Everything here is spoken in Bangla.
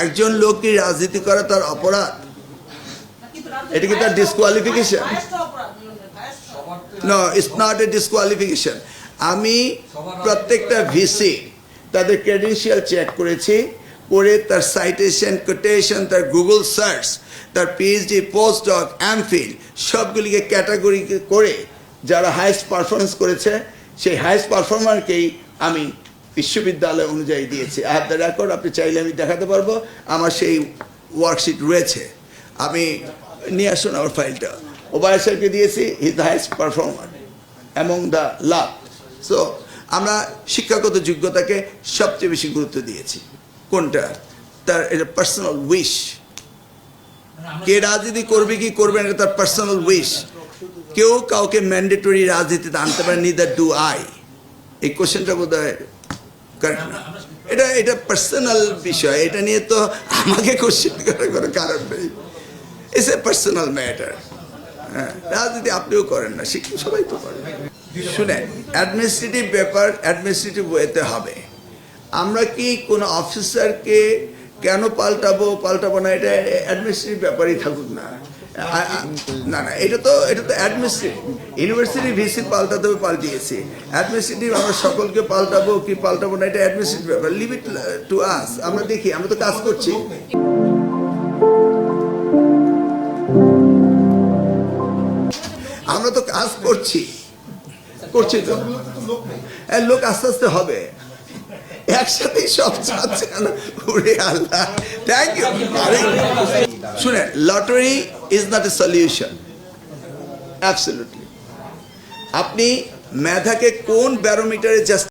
একজন লোক কি রাজনীতি করা তার অপরাধ? এটা কি তার disqualification? No, it's not a disqualification. আমি প্রত্যেকটা ভিসি তাদের ক্রেডেনশিয়াল চেক করেছি, করে তার সাইটেশন, কোটেশন, তার গুগল সার্চ, তার পিএইচডি, পোস্ট ডক, এমফিল সবগুলিকে ক্যাটাগরি করে যারা হাইস্ট পারফরমেন্স করেছে সেই হাইস্ট পারফর্মারকেই আমি বিশ্ববিদ্যালয় অনুযায়ী দিয়েছি। আই হ্যাভ দ্য রেকর্ড, আপনি চাইলে আমি দেখাতে পারবো, আমার সেই ওয়ার্কশিট রয়েছে। আমি নিয়ে আসুন আমার ফাইলটা। ওবায়দ সাহেবকে দিয়েছি, he is the highest performer among the love. So আমরা শিক্ষাগত যোগ্যতাকে সবচেয়ে বেশি গুরুত্ব দিয়েছি। কোনটা? তার এটা পার্সোনাল উইশ। কে রাজনীতি করবে কি করবে না তার পার্সোনাল উইশ। কেউ কাউকে ম্যান্ডেটরি রাজনীতিতে আনতে পারে, নিদার ডু আই। এই কোশ্চেনটা বোধ হয় কারেক্ট না। এটা পার্সোনাল বিষয়, এটা নিয়ে তো আমাকে কোশ্চেন করার কোনো কারণ নেই। It's a personal matter. হ্যাঁ, রাজনীতি আপনিও করেন না, শিক্ষক সবাই তো করেন। শুনেন, অ্যাডমিনিস্ট্রেটিভ ব্যাপার অ্যাডমিনিস্ট্রেটিভ ওয়েতে হবে। আমরা কি কোনো অফিসারকে কেন পাল্টাবো না, এটা অ্যাডমিনিস্ট্রেটিভ ব্যাপারই থাকুক না। না না, এটা তো অ্যাডমিনিস্ট্রেটিভ। ইউনিভার্সিটি ভিসি পাল্টাতে হবে, পাল্টিয়েছি। অ্যাডমিনিস্ট্রেটিভ আমরা সকলকে পাল্টাবো না, এটা অ্যাডমিনিস্ট্রেটিভ ব্যাপার। Leave it to us. আমরা দেখি, আমরা তো কাজ করছি। আমরা তো কাজ করছি তো, লোক আস্তে আস্তে হবে, একসাথেই সব চাচ্ছে না। আল্লাহ, থ্যাংক ইউ। শুনে, lottery is not a solution, absolutely. আপনি মেধাকে কোন ব্যারোমিটারে জাস্ট